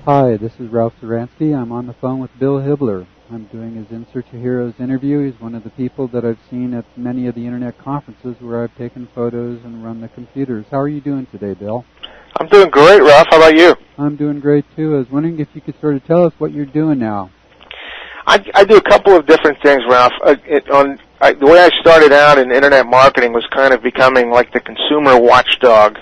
Hi, this is Ralph Zuranski. I'm on the phone with Bill Hibbler. I'm doing his In Search of Heroes interview. He's one of the people that I've seen at many of the internet conferences where I've taken photos and run the computers. How are you doing today, Bill? I'm doing great, Ralph. How about you? I'm doing great, too. I was wondering if you could sort of tell us what you're doing now. I do a couple of different things, Ralph. The way I started out in internet marketing was kind of becoming like the consumer watchdog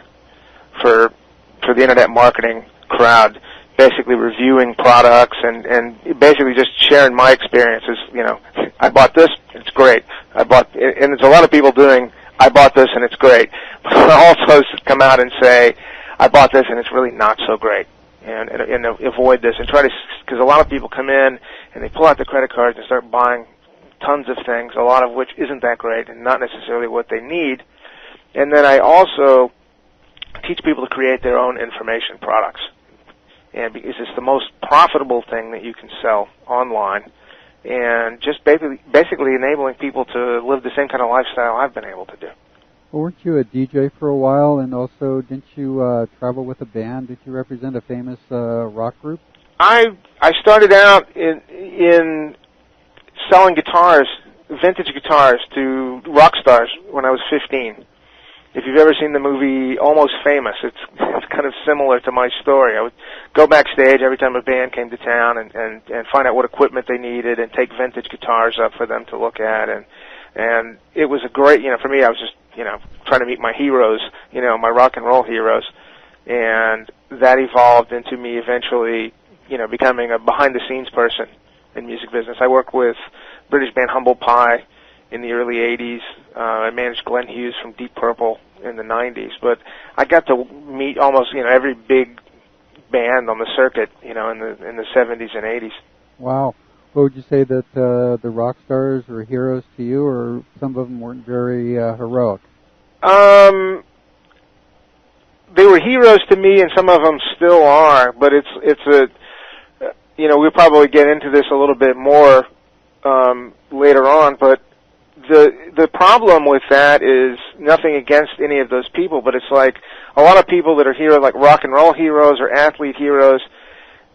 for the internet marketing crowd, basically reviewing products and basically just sharing my experiences. You know, I bought this, it's great. And there's a lot of people doing, I bought this and it's great. But I also come out and say, I bought this and it's really not so great. And avoid this and try to, because a lot of people come in and they pull out their credit cards and start buying tons of things, a lot of which isn't that great and not necessarily what they need. And then I also teach people to create their own information products. And because it's the most profitable thing that you can sell online, and just basically enabling people to live the same kind of lifestyle I've been able to do. Well, weren't you a DJ for a while, and also didn't you travel with a band? Did you represent a famous rock group? I started out in selling guitars, vintage guitars, to rock stars when I was 15. If you've ever seen the movie Almost Famous, it's kind of similar to my story. I would go backstage every time a band came to town and find out what equipment they needed and take vintage guitars up for them to look at. And it was a great, for me, I was just, trying to meet my heroes, my rock and roll heroes. And that evolved into me eventually, becoming a behind-the-scenes person in music business. I worked with British band Humble Pie in the early 80s. I managed Glenn Hughes from Deep Purple in the 90s. But I got to meet almost, every big band on the circuit, in the 70s and 80s. Wow. What would you say that the rock stars were heroes to you, or some of them weren't very heroic? They were heroes to me, and some of them still are. But we'll probably get into this a little bit more later on. But the problem with that is nothing against any of those people, but it's like a lot of people that are heroes, like rock and roll heroes or athlete heroes.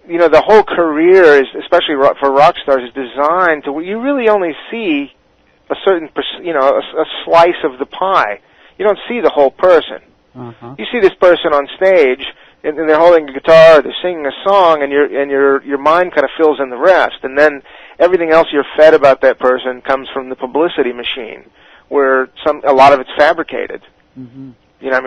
The whole career is, especially for rock stars, is designed to where you really only see a certain, a slice of the pie. You don't see the whole person. Uh-huh. You see this person on stage, and they're holding a guitar, they're singing a song, and your mind kind of fills in the rest. And then everything else you're fed about that person comes from the publicity machine, where a lot of it's fabricated. Mm-hmm.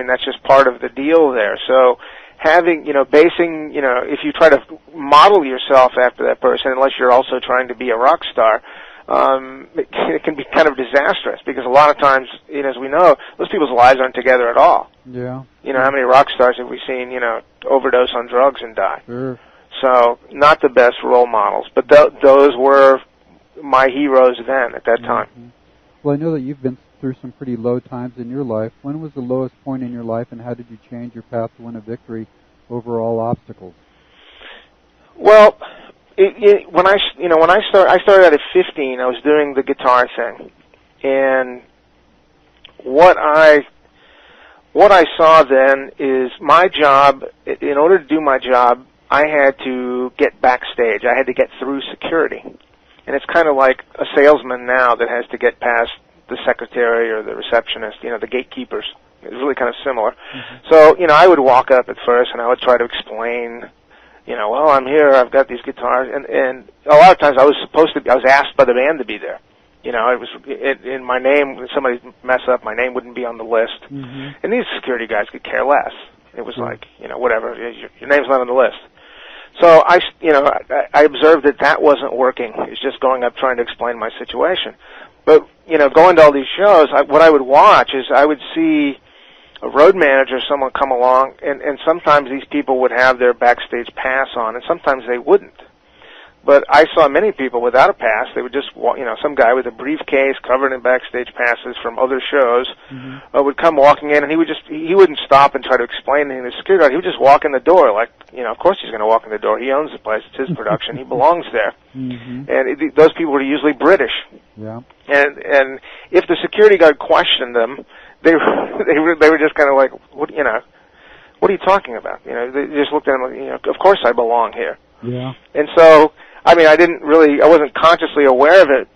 That's just part of the deal there. So having, if you try to model yourself after that person, unless you're also trying to be a rock star, it can be kind of disastrous, because a lot of times, as we know, those people's lives aren't together at all. Yeah. How many rock stars have we seen, overdose on drugs and die? Sure. So, not the best role models, but those were my heroes then, at that time. Mm-hmm. Well, I know that you've been through some pretty low times in your life. When was the lowest point in your life, and how did you change your path to win a victory over all obstacles? Well, when I started out at 15, I was doing the guitar thing, and what I saw then is my job. In order to do my job, I had to get backstage. I had to get through security, and it's kind of like a salesman now that has to get past the secretary or the receptionist, the gatekeepers. It's really kind of similar. Mm-hmm. So, I would walk up at first and I would try to explain, well, I'm here, I've got these guitars, and a lot of times I was asked by the band to be there. It was in my name, if somebody mess up, my name wouldn't be on the list. Mm-hmm. And these security guys could care less. It was like, whatever, your name's not on the list. So I observed that wasn't working. It's just going up trying to explain my situation. But, going to all these shows, what I would watch is I would see a road manager, someone come along, and sometimes these people would have their backstage pass on, and sometimes they wouldn't. But I saw many people without a pass. They would just walk, some guy with a briefcase covered in backstage passes from other shows would come walking in, and he wouldn't stop and try to explain anything to the security guard. He would just walk in the door like, of course he's going to walk in the door. He owns the place. It's his production. He belongs there. Mm-hmm. And those people were usually British. Yeah. And if the security guard questioned them, they were just kind of like, what what are you talking about? You know, they just looked at him like, you know, of course I belong here. Yeah. And so, I mean, I wasn't consciously aware of it,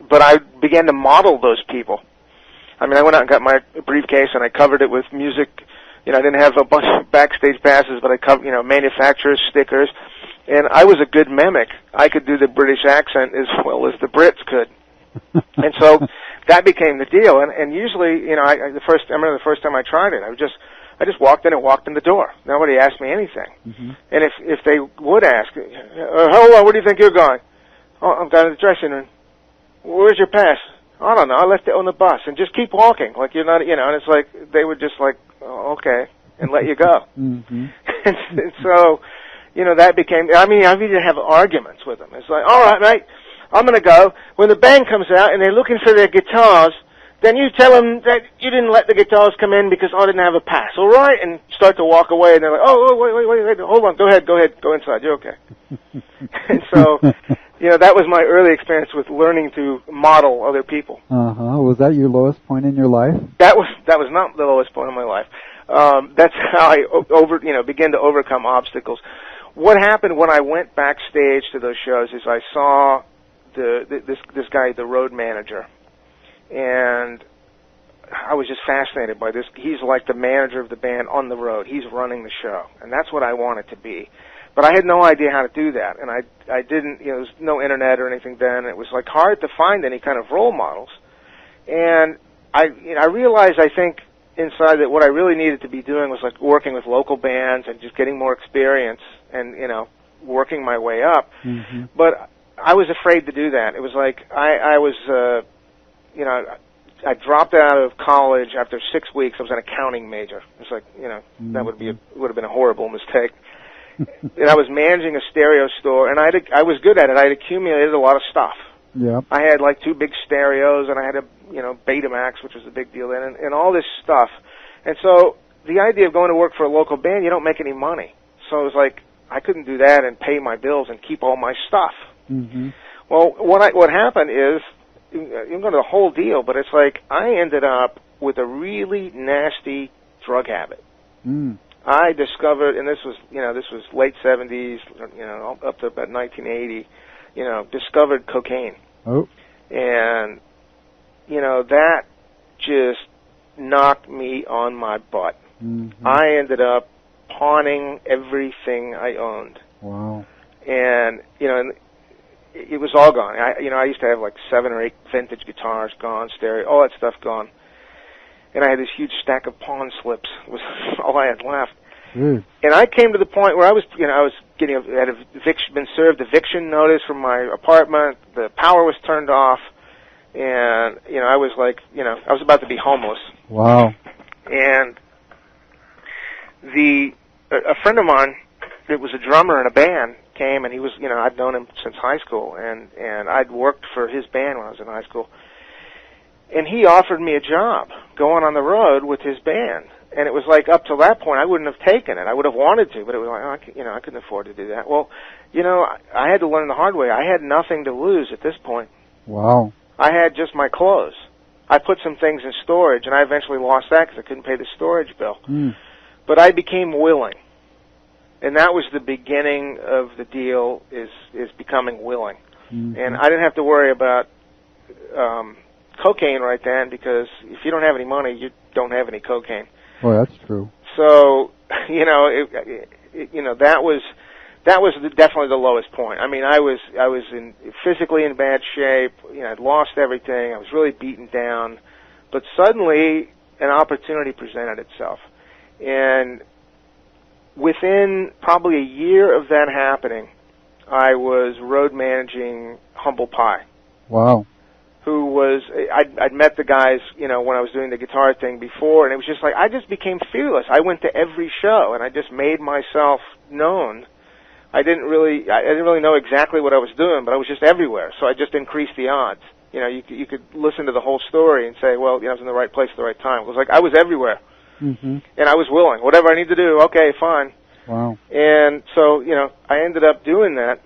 but I began to model those people. I mean, I went out and got my briefcase and I covered it with music. You know, I didn't have a bunch of backstage passes, but I covered, you know, manufacturers, stickers, and I was a good mimic. I could do the British accent as well as the Brits could. And so that became the deal. And usually, you know, I remember the first time I tried it, I just walked in and walked in the door. Nobody asked me anything. Mm-hmm. And if they would ask, hold on, where do you think you're going? Oh, I'm going to the dressing room. Where's your pass? I don't know. I left it on the bus. And just keep walking, like you're not, you know. And it's like they would just like, oh, okay, and let you go. Mm-hmm. and so, you know, that became. I mean, I've even have arguments with them. It's like, all right, mate, I'm going to go. When the band comes out and they're looking for their guitars, then you tell them that you didn't let the guitars come in because I didn't have a pass, all right? And start to walk away, and they're like, oh, wait, hold on, go ahead, go inside, you're okay. And so, you know, that was my early experience with learning to model other people. Uh-huh. Was that your lowest point in your life? That was not the lowest point in my life. That's how I began to overcome obstacles. What happened when I went backstage to those shows is I saw this guy, the road manager, and I was just fascinated by this. He's like the manager of the band on the road. He's running the show, and that's what I wanted to be. But I had no idea how to do that, and I didn't, you know, there was no internet or anything then. It was like hard to find any kind of role models. And I realized, I think, inside that what I really needed to be doing was like working with local bands and just getting more experience and, you know, working my way up. Mm-hmm. But I was afraid to do that. It was like I was, you know, I dropped out of college after 6 weeks. I was an accounting major. It was like, you know, that would have been a horrible mistake. And I was managing a stereo store, and I was good at it. I had accumulated a lot of stuff. Yeah. I had like 2 big stereos, and I had a, you know, Betamax, which was a big deal then, and all this stuff. And so the idea of going to work for a local band, you don't make any money. So it was like I couldn't do that and pay my bills and keep all my stuff. Mm-hmm. Well, what happened is, you know, the whole deal, but it's like I ended up with a really nasty drug habit. Mm. I discovered, and this was late 70s, you know, up to about 1980, you know, discovered cocaine. Oh. And, you know, that just knocked me on my butt. Mm-hmm. I ended up pawning everything I owned. Wow. And, you know, it was all gone. I used to have like 7 or 8 vintage guitars gone, stereo, all that stuff gone. And I had this huge stack of pawn slips. Was all I had left. Mm. And I came to the point where I was been served eviction notice from my apartment. The power was turned off, and you know, I was like, you know, I was about to be homeless. Wow. And a friend of mine that was a drummer in a band came, and he was, you know, I'd known him since high school, and I'd worked for his band when I was in high school. And he offered me a job going on the road with his band. And it was like, up to that point, I wouldn't have taken it. I would have wanted to, but it was like, I couldn't afford to do that. Well, you know, I had to learn the hard way. I had nothing to lose at this point. Wow. I had just my clothes. I put some things in storage, and I eventually lost that because I couldn't pay the storage bill. Mm. But I became willing. And that was the beginning of the deal, is becoming willing. Mm-hmm. And I didn't have to worry about cocaine right then, because if you don't have any money, you don't have any cocaine. Oh, that's true. So, you know, that was definitely the lowest point. I mean, I was physically in bad shape. You know, I'd lost everything. I was really beaten down. But suddenly, an opportunity presented itself, and within probably a year of that happening, I was road managing Humble Pie. Wow. Who was, I'd met the guys, you know, when I was doing the guitar thing before, and it was just like, I just became fearless. I went to every show, and I just made myself known. I didn't really know exactly what I was doing, but I was just everywhere, so I just increased the odds. You know, you could listen to the whole story and say, well, you know, I was in the right place at the right time. It was like, I was everywhere. Mm-hmm. And I was willing. Whatever I need to do, okay, fine. Wow. And so, you know, I ended up doing that.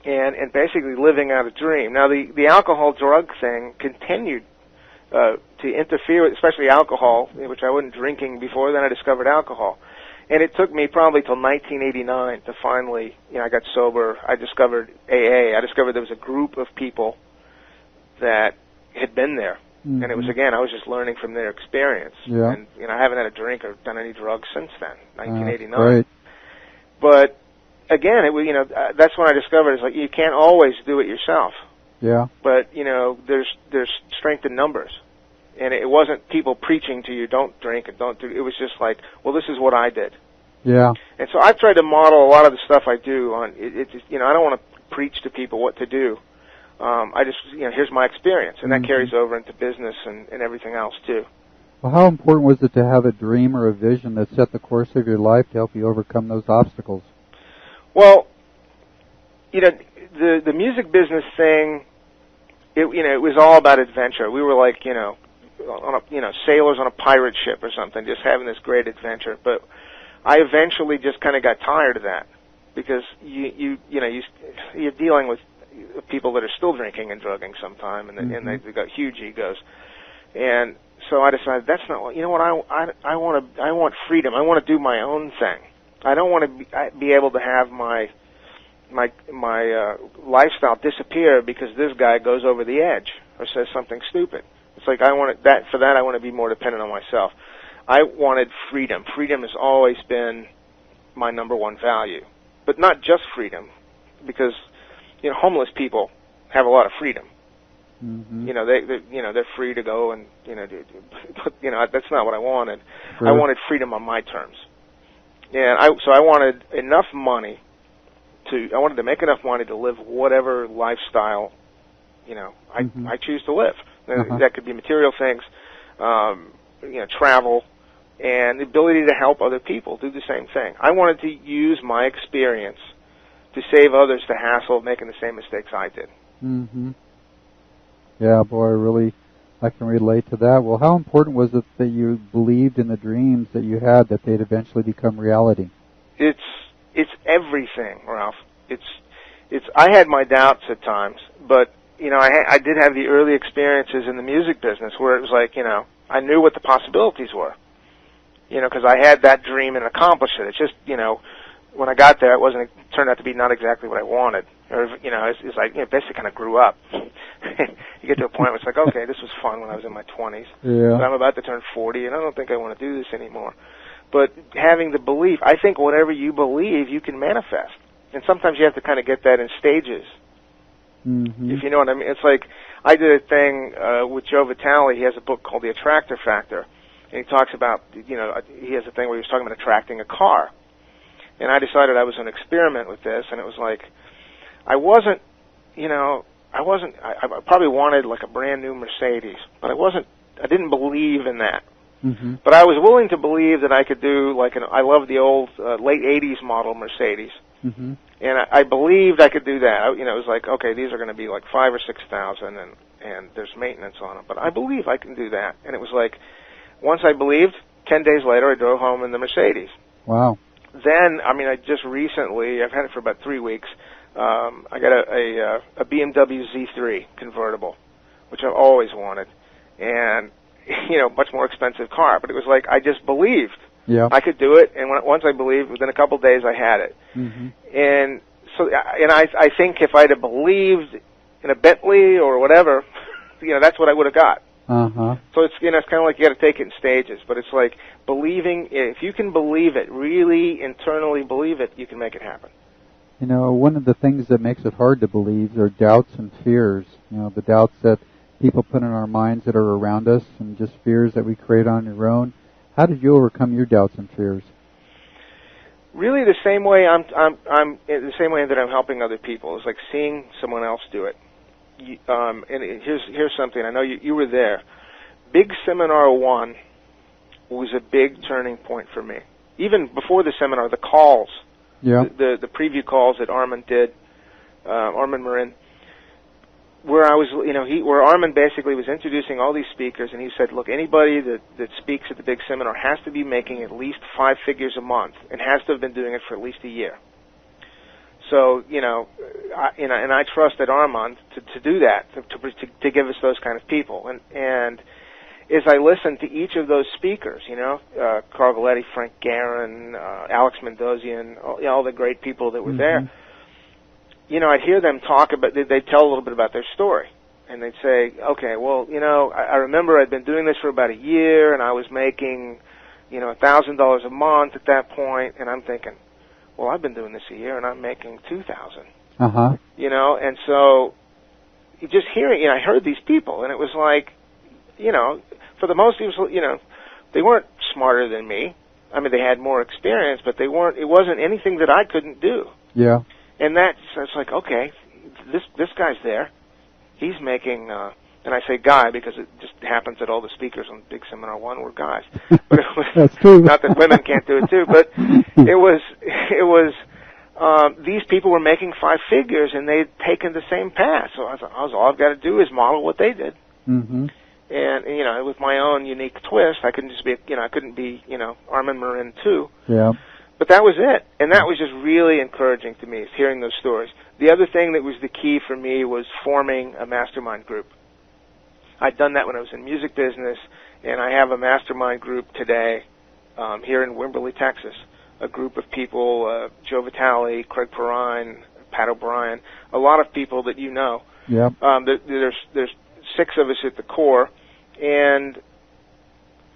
And basically living out a dream. Now, the alcohol drug thing continued to interfere with, especially alcohol, which I wasn't drinking before. Then I discovered alcohol. And it took me probably till 1989 to finally, I got sober. I discovered AA. I discovered there was a group of people that had been there. Mm-hmm. And it was, again, I was just learning from their experience. Yeah. And, I haven't had a drink or done any drugs since then, 1989. Right. But, again, it was, that's when I discovered it's like you can't always do it yourself. Yeah. But, there's strength in numbers. And it wasn't people preaching to you, don't drink and don't do it. It was just like, well, this is what I did. Yeah. And so I've tried to model a lot of the stuff I do on it. I don't want to preach to people what to do. I just, here's my experience, and that carries over into business and everything else too. Well, how important was it to have a dream or a vision that set the course of your life to help you overcome those obstacles? Well, the music business thing, it was all about adventure. We were like, sailors on a pirate ship or something, just having this great adventure. But I eventually just kind of got tired of that because you're dealing with people that are still drinking and drugging sometime, and they've got huge egos. And so I decided that's not what I want freedom. I want to do my own thing. I don't want to be able to have my lifestyle disappear because this guy goes over the edge or says something stupid. It's like I want to be more dependent on myself. I wanted freedom. Freedom has always been my number one value, but not just freedom, because homeless people have a lot of freedom. Mm-hmm. They're free to go and but that's not what I wanted. Sure. I wanted freedom on my terms, and so I wanted enough money I wanted to make enough money to live whatever lifestyle I choose to live. That could be material things, travel, and the ability to help other people do the same thing. I wanted to use my experience to save others the hassle of making the same mistakes I did. Mm-hmm. Yeah, boy, I can relate to that. Well, how important was it that you believed in the dreams that you had, that they'd eventually become reality? It's everything, Ralph. I had my doubts at times, but I did have the early experiences in the music business where it was like, I knew what the possibilities were, because I had that dream and accomplished it. It's just, when I got there, it turned out to be not exactly what I wanted. Or, it's like, basically kind of grew up. You get to a point where it's like, okay, this was fun when I was in my 20s. Yeah. But I'm about to turn 40, and I don't think I want to do this anymore. But having the belief, I think whatever you believe, you can manifest. And sometimes you have to kind of get that in stages. Mm-hmm. If you know what I mean. It's like, I did a thing with Joe Vitale. He has a book called The Attractor Factor. And he talks about, he has a thing where he was talking about attracting a car. And I decided I was going to experiment with this, and it was like, I probably wanted like a brand new Mercedes, but I didn't believe in that. Mm-hmm. But I was willing to believe that I could do I love the old late 80s model Mercedes. Mm-hmm. And I believed I could do that. It was like, okay, these are going to be like $5,000 or $6,000, and there's maintenance on them. But I believe I can do that. And it was like, once I believed, 10 days later I drove home in the Mercedes. Wow. Then, I just recently, I've had it for about 3 weeks, I got a BMW Z3 convertible, which I've always wanted. And, much more expensive car. But it was like, I just believed. Yeah. I could do it, and once I believed, within a couple of days I had it. Mm-hmm. And so, I think if I'd have believed in a Bentley or whatever, that's what I would have got. Uh-huh. So it's it's kind of like you got to take it in stages, but it's like believing. If you can believe it, really internally believe it, you can make it happen. One of the things that makes it hard to believe are doubts and fears. The doubts that people put in our minds that are around us, and just fears that we create on your own. How did you overcome your doubts and fears? Really, the same way I'm the same way that I'm helping other people. It's like seeing someone else do it. And here's something. I know you were there. Big Seminar 1 was a big turning point for me. Even before the seminar, the calls, the preview calls that Armand did, Armand Marin, where I was, where Armand basically was introducing all these speakers, and he said, look, anybody that speaks at the big seminar has to be making at least 5 figures a month, and has to have been doing it for at least a year. So, and I trusted Armand to do that, to give us those kind of people, and is I listened to each of those speakers, Carl Galletti, Frank Guerin, Alex Mendozian, all the great people that were there. I'd hear them talk about, they'd tell a little bit about their story. And they'd say, okay, well, I remember I'd been doing this for about a year, and I was making, $1,000 a month at that point, and I'm thinking, well, I've been doing this a year, and I'm making $2,000. And so just hearing, I heard these people, and it was like, for the most, they weren't smarter than me. I mean, they had more experience, but it wasn't anything that I couldn't do. Yeah. And it's like, okay, this guy's there. He's making, and I say guy because it just happens that all the speakers on Big Seminar 1 were guys. But it was, that's true. Not that women can't do it too, but it was these people were making 5 figures, and they'd taken the same path. So I thought, all I've got to do is model what they did. And with my own unique twist, I couldn't just be, I couldn't be, Armin Marin too. Yeah. But that was it, and that was just really encouraging to me, is hearing those stories. The other thing that was the key for me was forming a mastermind group. I'd done that when I was in music business, and I have a mastermind group today here in Wimberley, Texas. A group of people, Joe Vitale, Craig Perrine, Pat O'Brien, a lot of people that you know. Yeah. There's 6 of us at the core, and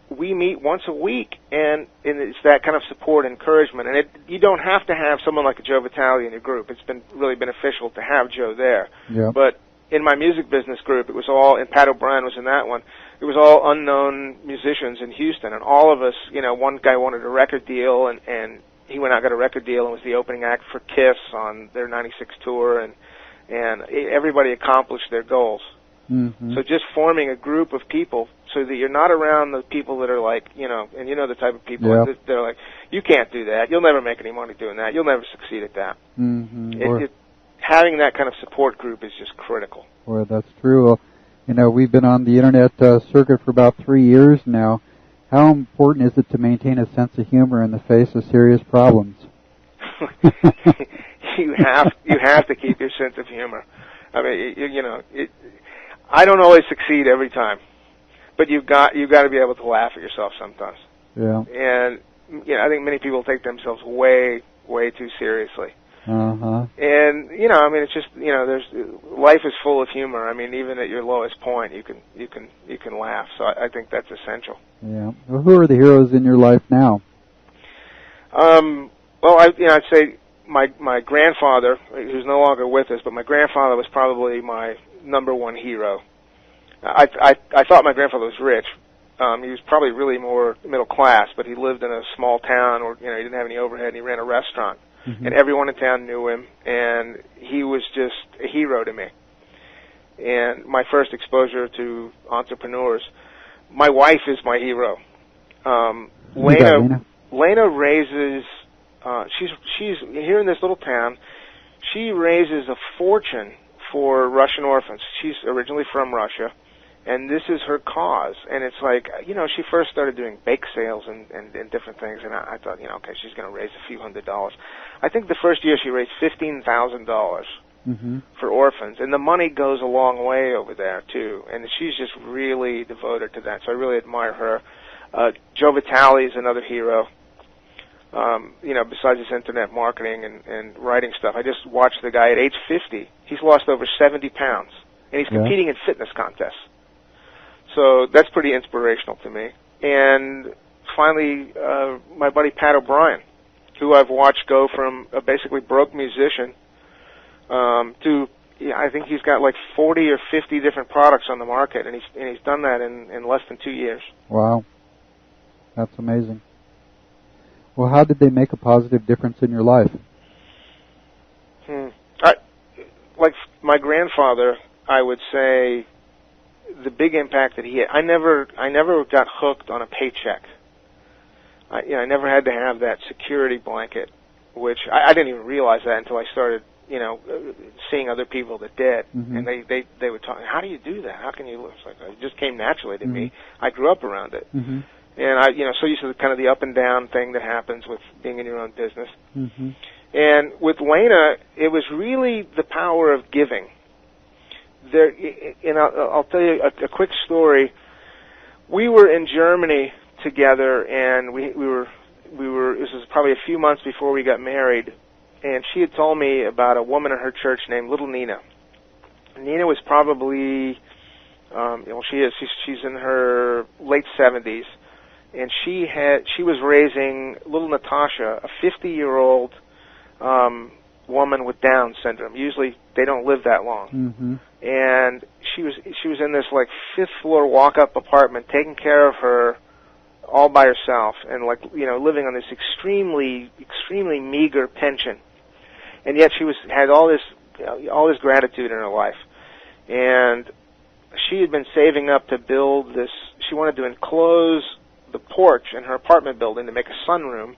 we meet once a week, and it's that kind of support, encouragement. And you don't have to have someone like a Joe Vitale in your group. It's been really beneficial to have Joe there. Yeah. But in my music business group, it was all, and Pat O'Brien was in that one, it was all unknown musicians in Houston. And all of us, one guy wanted a record deal, and he went out and got a record deal and was the opening act for Kiss on their 96 tour, and everybody accomplished their goals. So just forming a group of people so that you're not around the people that are like, and the type of people that they're like, you can't do that. You'll never make any money doing that. You'll never succeed at that. Having that kind of support group is just critical. Well, that's true. We've been on the Internet circuit for about 3 years now. How important is it to maintain a sense of humor in the face of serious problems? You have to keep your sense of humor. I mean, I don't always succeed every time, but you've got to be able to laugh at yourself sometimes. Yeah. And I think many people take themselves way too seriously. And it's just life is full of humor. I mean, even at your lowest point, you can laugh. So I think that's essential. Yeah. Well, who are the heroes in your life now? Well, I'd say my grandfather, who's no longer with us, but my grandfather was probably my number one hero. I thought my grandfather was rich. He was probably really more middle class, but he lived in a small town where he didn't have any overhead, and he ran a restaurant. And everyone in town knew him, and he was just a hero to me. And my first exposure to entrepreneurs, my wife is my hero. Lena raises, she's here in this little town. She raises a fortune for Russian orphans. She's originally from Russia, and this is her cause. And it's like, she first started doing bake sales and different things, and I thought, okay, she's going to raise a few $100s. I think the first year she raised $15,000 for orphans, and the money goes a long way over there, too. And she's just really devoted to that, so I really admire her. Joe Vitale is another hero. Besides his internet marketing and writing stuff, I just watched the guy at age 50. He's lost over 70 pounds, and he's competing in fitness contests. So that's pretty inspirational to me. And finally, my buddy Pat O'Brien, who I've watched go from a basically broke musician to, I think he's got like 40 or 50 different products on the market, and he's done that in less than 2 years. Wow. That's amazing. Well, how did they make a positive difference in your life? Like my grandfather, I would say the big impact that he had. I never got hooked on a paycheck. I never had to have that security blanket, which I didn't even realize that until I started, seeing other people that did, and they would talk. How do you do that? How can you? It's like it just came naturally to me. I grew up around it. And I, so used to kind of the up and down thing that happens with being in your own business. And with Lena, it was really the power of giving. And I'll tell you a quick story. we were in Germany together, and we were. This was probably a few months before we got married, and she had told me about a woman in her church named Little Nina. Nina was probably, she's in her late 70s, and she was raising little Natasha, a 50-year-old woman with Down syndrome. Usually they don't live that long. Mm-hmm. And she was in this like 5th floor walk-up apartment, taking care of her all by herself, and living on this extremely meager pension. And yet she had all this gratitude in her life. And she had been saving up to build this. She wanted to enclose the porch in her apartment building to make a sunroom,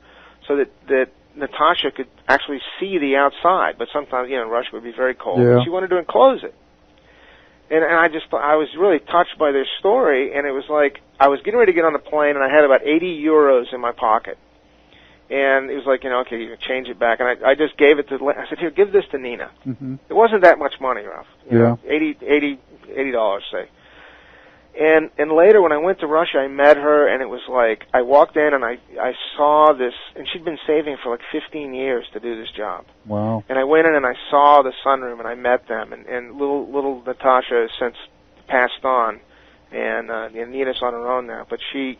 so that Natasha could actually see the outside. But sometimes, in Russia it would be very cold. Yeah. She wanted to enclose it. And I just thought, I was really touched by their story, and it was like I was getting ready to get on the plane, and I had about 80 euros in my pocket. And it was like, okay, you can change it back. And I just gave it to, I said, here, give this to Nina. Mm-hmm. It wasn't that much money, Ralph. Yeah. $80, say. And later when I went to Russia, I met her, and it was like, I walked in and I saw this, and she'd been saving for like 15 years to do this job. Wow. And I went in and I saw the sunroom, and I met them, and little Natasha has since passed on, and Nina's on her own now, but she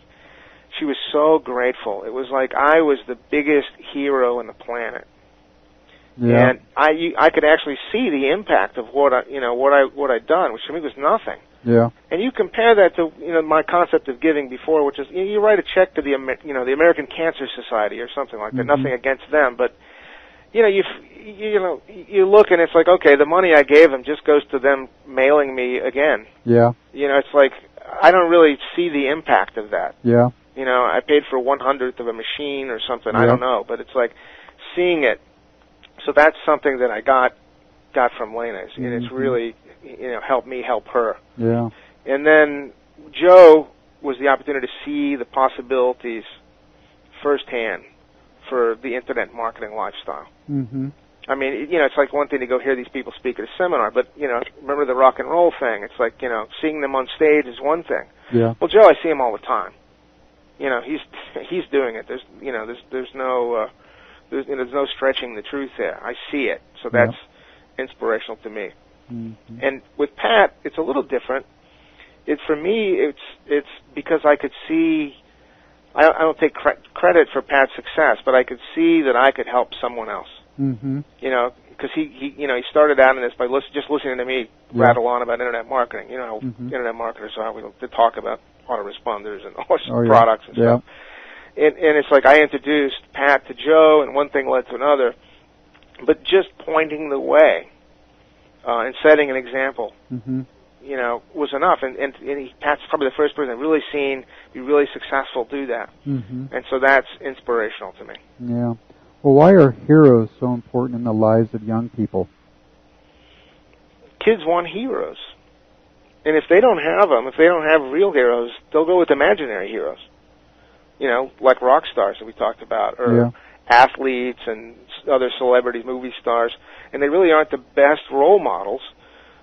was so grateful. It was like I was the biggest hero on the planet. Yeah. And I could actually see the impact of what I'd done, which to me was nothing. Yeah. And you compare that to my concept of giving before, which is you write a check to the American Cancer Society or something like that. Mm-hmm. Nothing against them, but you look and it's like, okay, the money I gave them just goes to them mailing me again. Yeah. It's like I don't really see the impact of that. Yeah. I paid for 1/100th of a machine or something. Yeah. I don't know, but it's like seeing it. So that's something that I got from Lena's, and it's really helped me help her. Yeah. And then Joe was the opportunity to see the possibilities firsthand for the internet marketing lifestyle. Mm-hmm. I mean, it's like one thing to go hear these people speak at a seminar, but remember the rock and roll thing? It's like seeing them on stage is one thing. Yeah. Well, Joe, I see him all the time. He's doing it. There's no stretching the truth there. I see it, so that's inspirational to me. Mm-hmm. And with Pat, it's a little different. For me, it's because I could see. I don't take credit for Pat's success, but I could see that I could help someone else. Mm-hmm. Because he started out in this by just listening to me rattle on about internet marketing. Internet marketers are. We don't talk about autoresponders and all products and stuff. And it's like I introduced Pat to Joe, and one thing led to another. But just pointing the way and setting an example, was enough. And Pat's probably the first person I've really seen be really successful do that. Mm-hmm. And so that's inspirational to me. Yeah. Well, why are heroes so important in the lives of young people? Kids want heroes. And if they don't have them, if they don't have real heroes, they'll go with imaginary heroes. Like rock stars that we talked about, or athletes and other celebrities, movie stars, and they really aren't the best role models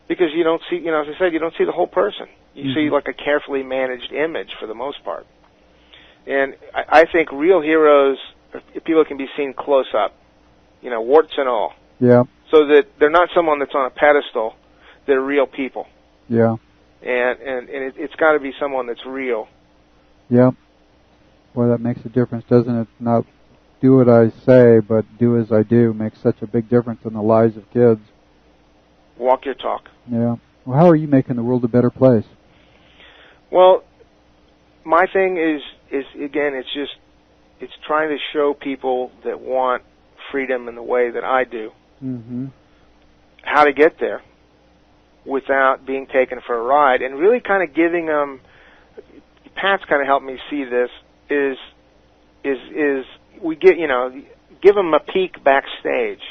because you don't see, as I said, you don't see the whole person. You see like a carefully managed image for the most part. And I think real heroes, people can be seen close up, warts and all. Yeah. So that they're not someone that's on a pedestal, they're real people. Yeah. And it's got to be someone that's real. Yeah. Well, that makes a difference, doesn't it? Not do what I say, but do as I do makes such a big difference in the lives of kids. Walk your talk. Yeah. Well, how are you making the world a better place? Well, my thing is again, it's trying to show people that want freedom in the way that I do, how to get there without being taken for a ride, and really kind of giving them. Pat's kind of helped me see this. Is we get give them a peek backstage.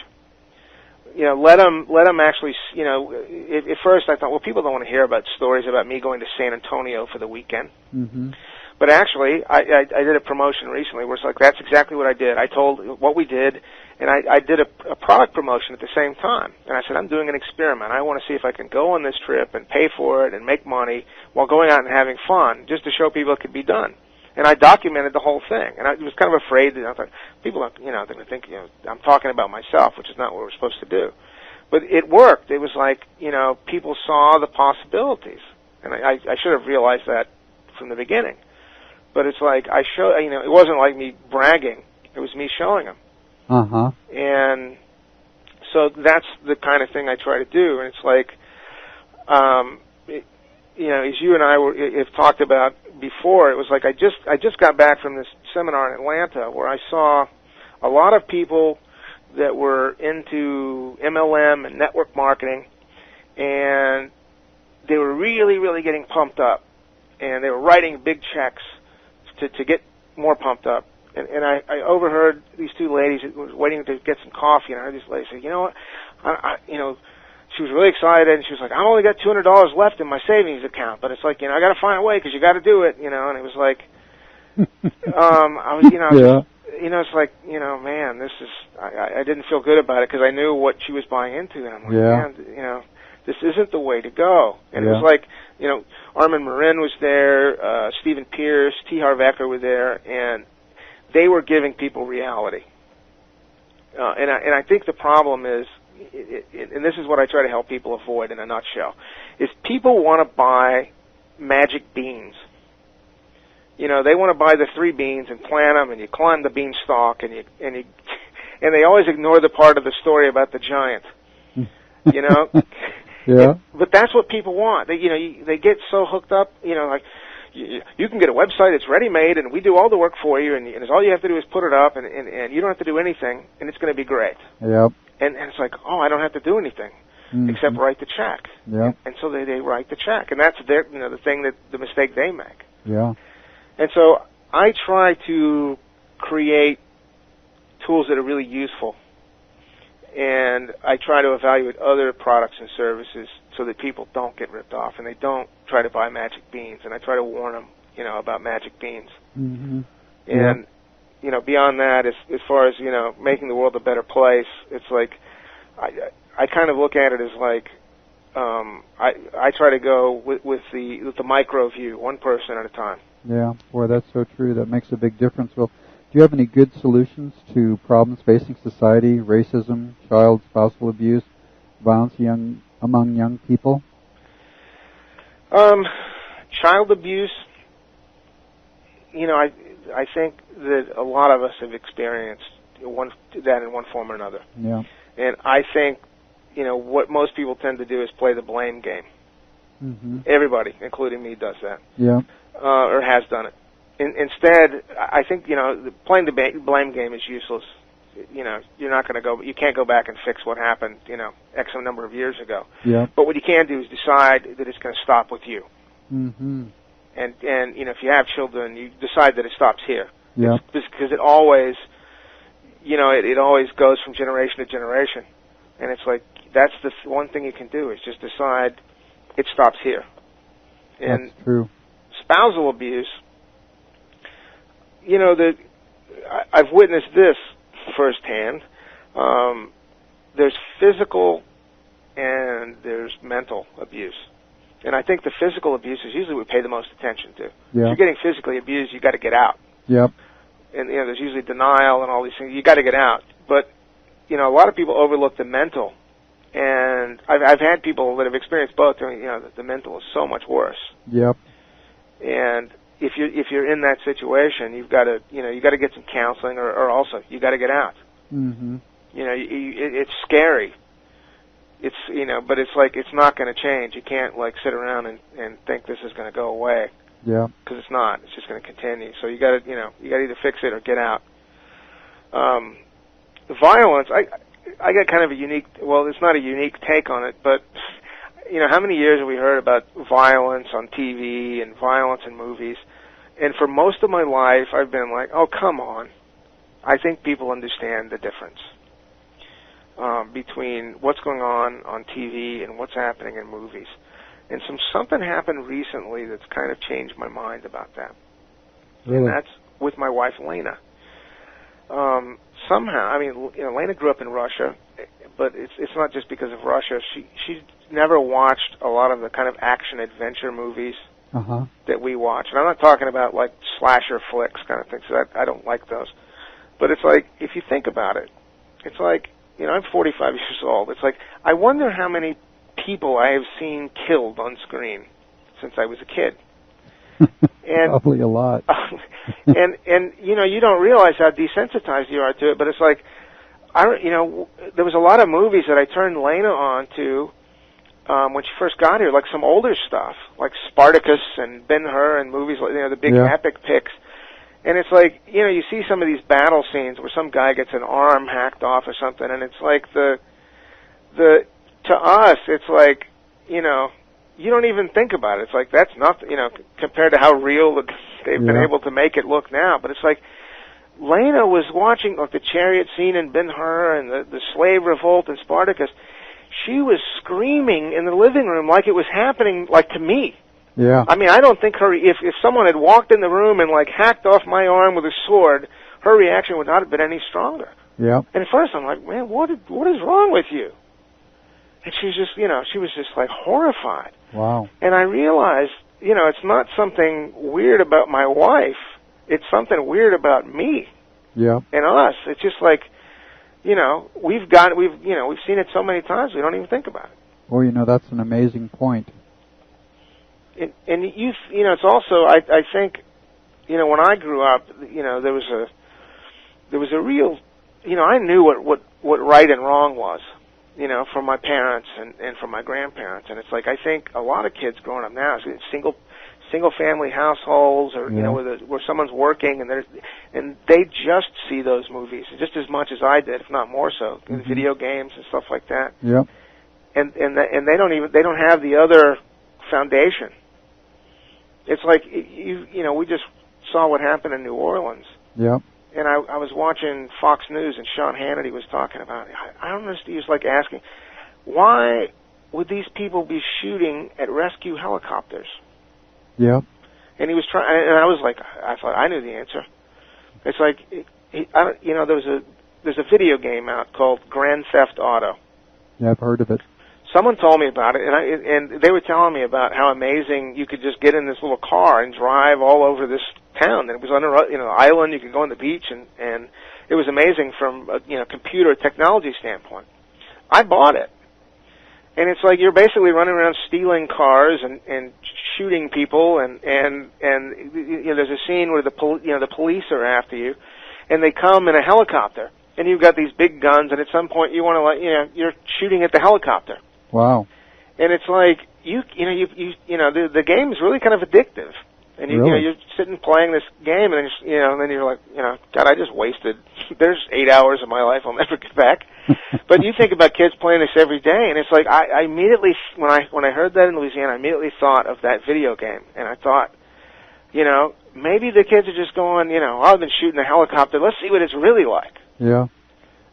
Let them actually. At first I thought, well, people don't want to hear about stories about me going to San Antonio for the weekend. Mm-hmm. But actually, I did a promotion recently where it's like, that's exactly what I did. I told what we did, and I did a product promotion at the same time. And I said, I'm doing an experiment. I want to see if I can go on this trip and pay for it and make money while going out and having fun, just to show people it could be done. And I documented the whole thing. And I was kind of afraid that I thought, people are, they're going to think, I'm talking about myself, which is not what we're supposed to do. But it worked. It was like, people saw the possibilities. And I should have realized that from the beginning. But it's like it wasn't like me bragging. It was me showing them. Uh-huh. And so that's the kind of thing I try to do. And it's like, as you and I have talked about before, it was like I just got back from this seminar in Atlanta where I saw a lot of people that were into MLM and network marketing, and they were really, really getting pumped up, and they were writing big checks to get more pumped up. And I overheard these two ladies waiting to get some coffee, and I heard this lady say, you know what, she was really excited, and she was like, I've only got $200 left in my savings account, but it's like, I got to find a way because you got to do it, and it was like, it's like, man, this is, I didn't feel good about it because I knew what she was buying into, and I'm like, man, this isn't the way to go. And it was like, Armin Marin was there, Stephen Pierce, T. Harv Eker were there, and they were giving people reality. And I think the problem is, and this is what I try to help people avoid in a nutshell, is people want to buy magic beans. They want to buy the 3 beans and plant them, and you climb the beanstalk, and they always ignore the part of the story about the giant. Yeah. But that's what people want. They get so hooked up. Like you can get a website, it's ready-made, and we do all the work for you, and all you have to do is put it up, and you don't have to do anything, and it's going to be great. Yep. And it's like, I don't have to do anything except write the check. Yep. And so they write the check, and that's their the mistake they make. Yeah. And so I try to create tools that are really useful, and I try to evaluate other products and services so that people don't get ripped off and they don't try to buy magic beans. And I try to warn them, about magic beans. Mm-hmm. And beyond that, as far as making the world a better place, it's like I kind of look at it as like I try to go with the micro view, one person at a time. Yeah, boy, that's so true. That makes a big difference. Well, do you have any good solutions to problems facing society, racism, child spousal abuse, violence among young people? Child abuse, I think that a lot of us have experienced that in one form or another. Yeah. And I think, what most people tend to do is play the blame game. Mm-hmm. Everybody, including me, does that. Yeah. Or has done it. Instead, I think, playing the blame game is useless. You're not going to go, you can't go back and fix what happened, X number of years ago. Yeah. But what you can do is decide that it's going to stop with you. Mm-hmm. And if you have children, you decide that it stops here. Yeah. Because it always, it always goes from generation to generation. And it's like, that's the one thing you can do is just decide it stops here. And that's true. Spousal abuse, I've witnessed this firsthand. There's physical and there's mental abuse. And I think the physical abuse is usually what we pay the most attention to. Yeah. If you're getting physically abused, you got to get out. Yep. And there's usually denial and all these things. You got to get out. But a lot of people overlook the mental. And I've had people that have experienced both. I mean, the mental is so much worse. Yep. And if you're in that situation, you've got to get some counseling, or also you got to get out. Mm-hmm. It's scary. It's but it's like it's not going to change. You can't sit around and think this is going to go away. Yeah. Because it's not. It's just going to continue. So you got to either fix it or get out. Violence. I got kind of a unique. Well, it's not a unique take on it, but how many years have we heard about violence on TV and violence in movies? And for most of my life, I've been like, oh, come on. I think people understand the difference between what's going on TV and what's happening in movies. And something happened recently that's kind of changed my mind about that. Really? And that's with my wife, Lena. Somehow, I mean, Lena grew up in Russia, but it's not just because of Russia. She's never watched a lot of the kind of action-adventure movies that we watch. And I'm not talking about, like, slasher flicks kind of things. I don't like those. But it's like, if you think about it, it's like, I'm 45 years old. It's like, I wonder how many people I have seen killed on screen since I was a kid. And, probably a lot. and you don't realize how desensitized you are to it, but it's like, there was a lot of movies that I turned Lena on to when she first got here, like some older stuff, like Spartacus and Ben-Hur and movies like, the big epic picks. And it's like, you see some of these battle scenes where some guy gets an arm hacked off or something, and it's like to us, it's like, you don't even think about it. It's like, that's not, compared to how real they've been able to make it look now. But it's like, Lena was watching like the chariot scene in Ben-Hur and the slave revolt in Spartacus. She was screaming in the living room like it was happening, like to me. Yeah. I mean, I don't think if someone had walked in the room and like hacked off my arm with a sword, her reaction would not have been any stronger. Yeah. And at first I'm like, man, what is wrong with you? And she was just, she was just like horrified. Wow. And I realized, it's not something weird about my wife. It's something weird about me. Yeah. And us. It's just like, we've seen it so many times we don't even think about it. Well, that's an amazing point. And it's also, I think, when I grew up, there was a real, I knew what right and wrong was, from my parents and from my grandparents. And it's like, I think a lot of kids growing up now, single family households or, where someone's working and they just see those movies just as much as I did, if not more so, in video games and stuff like that. Yeah. And they don't have the other foundation. It's like, we just saw what happened in New Orleans. Yeah. And I was watching Fox News, and Sean Hannity was talking about it. I don't understand. He was like asking, why would these people be shooting at rescue helicopters? Yeah. And he was trying, and I was like, I thought I knew the answer. It's like, there's a video game out called Grand Theft Auto. Yeah, I've heard of it. Someone told me about it, and they were telling me about how amazing you could just get in this little car and drive all over this town. And it was on an island. You could go on the beach, and it was amazing from a computer technology standpoint. I bought it, and it's like you're basically running around stealing cars and shooting people, and there's a scene where the police are after you, and they come in a helicopter, and you've got these big guns, and at some point you want to you're shooting at the helicopter. Wow. And it's like the game is really kind of addictive. And you're sitting playing this game, and then you're like, God, I just wasted. There's 8 hours of my life I'll never get back. But you think about kids playing this every day, and it's like I immediately when I heard that in Louisiana, I immediately thought of that video game, and I thought, maybe the kids are just going, I've been shooting a helicopter. Let's see what it's really like. Yeah.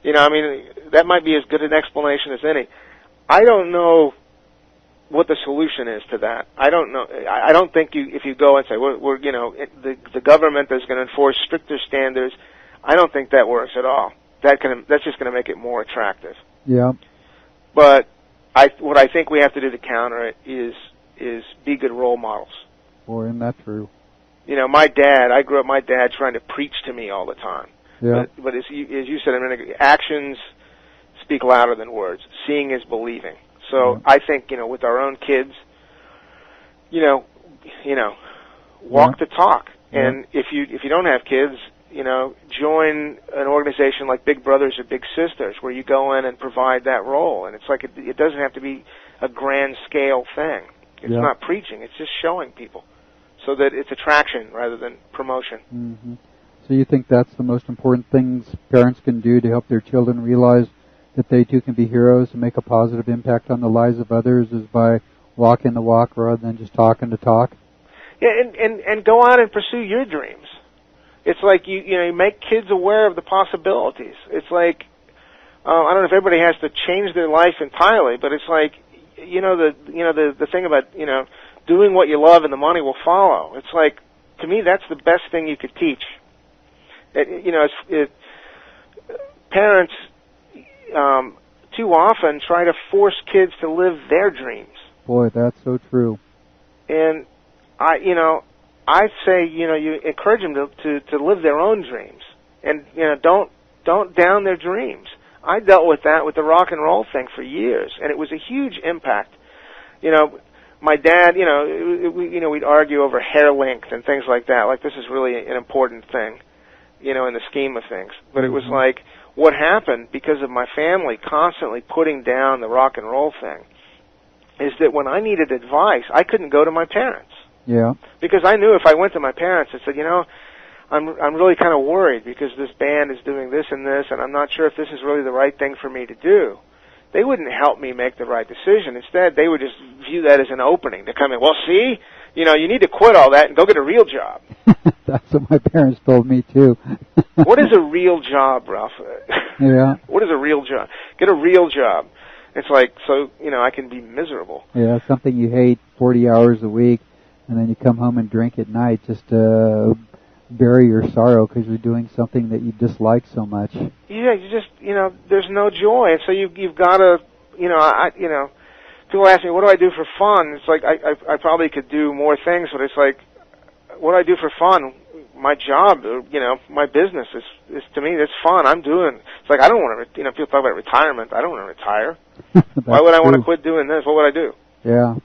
That might be as good an explanation as any. I don't know what the solution is to that. I don't know. I don't think if you go and say the government is going to enforce stricter standards, I don't think that works at all. That's just going to make it more attractive. Yeah. But what I think we have to do to counter it is be good role models. Boy, isn't that true? My dad trying to preach to me all the time. Yeah. But as you said a minute ago, actions speak louder than words. Seeing is believing. So I think, with our own kids, walk the talk. And if you don't have kids, join an organization like Big Brothers or Big Sisters, where you go in and provide that role. And it's like it doesn't have to be a grand scale thing. It's not preaching. It's just showing people, so that it's attraction rather than promotion. Mm-hmm. So you think that's the most important things parents can do to help their children realize that they too can be heroes and make a positive impact on the lives of others, is by walking the walk rather than just talking the talk? Yeah, and go out and pursue your dreams. It's like you make kids aware of the possibilities. It's like I don't know if everybody has to change their life entirely, but it's like the thing about doing what you love and the money will follow. It's like to me, that's the best thing you could teach. Parents too often try to force kids to live their dreams. Boy, that's so true. And I'd say, you encourage them to live their own dreams, and don't down their dreams. I dealt with that with the rock and roll thing for years, and it was a huge impact. My dad, we'd argue over hair length and things like that. Like, this is really an important thing, in the scheme of things. But it was like, what happened because of my family constantly putting down the rock and roll thing is that when I needed advice, I couldn't go to my parents. Yeah. Because I knew if I went to my parents and said, I'm really kind of worried because this band is doing this and this, and I'm not sure if this is really the right thing for me to do, they wouldn't help me make the right decision. Instead, they would just view that as an opening to come in. Well, see, you need to quit all that and go get a real job. That's what my parents told me, too. What is a real job, Ralph? Yeah. What is a real job? Get a real job. It's like, so, I can be miserable. Yeah, something you hate 40 hours a week, and then you come home and drink at night just to bury your sorrow because you're doing something that you dislike so much. Yeah, you just, there's no joy. And so you've got to, people ask me, what do I do for fun? It's like, I probably could do more things, but it's like, what do I do for fun? My job, my business is to me, it's fun. I'm doing, it's like, I don't want to, people talk about retirement. I don't want to retire. Why would I want to quit doing this? What would I do? Yeah.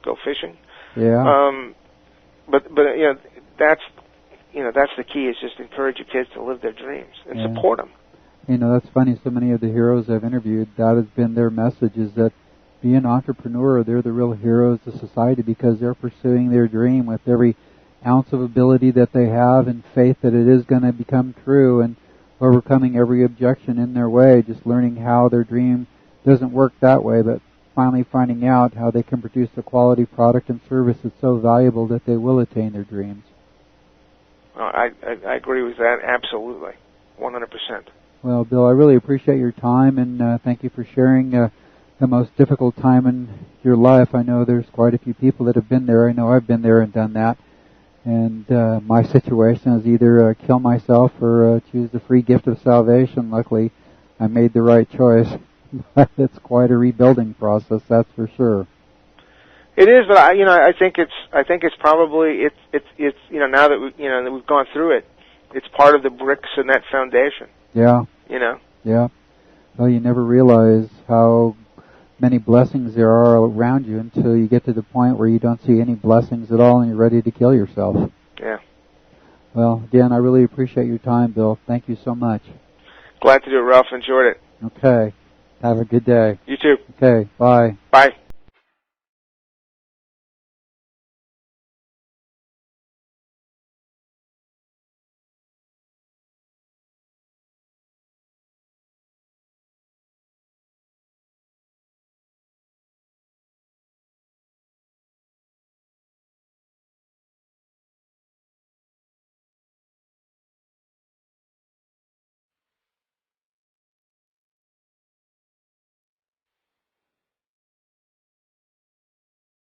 Go fishing? Yeah. But that's the key, is just encourage your kids to live their dreams and support them. That's funny. So many of the heroes I've interviewed, that has been their message, is that be an entrepreneur. They're the real heroes of society because they're pursuing their dream with every ounce of ability that they have and faith that it is going to become true, and overcoming every objection in their way, just learning how their dream doesn't work that way, but finally finding out how they can produce a quality product and service that's so valuable that they will attain their dreams. I agree with that, absolutely, 100%. Well, Bill, I really appreciate your time, and thank you for sharing the most difficult time in your life. I know there's quite a few people that have been there. I know I've been there and done that. And my situation is either kill myself or choose the free gift of salvation. Luckily, I made the right choice. But it's quite a rebuilding process, that's for sure. It is, but I think it's probably now that that we've gone through it, it's part of the bricks in that foundation. Yeah. Yeah. Well, you never realize how many blessings there are around you until you get to the point where you don't see any blessings at all and you're ready to kill yourself. Yeah. Well, again, I really appreciate your time, Bill. Thank you so much. Glad to do it, Ralph. Enjoyed it. Okay. Have a good day. You too. Okay. Bye. Bye.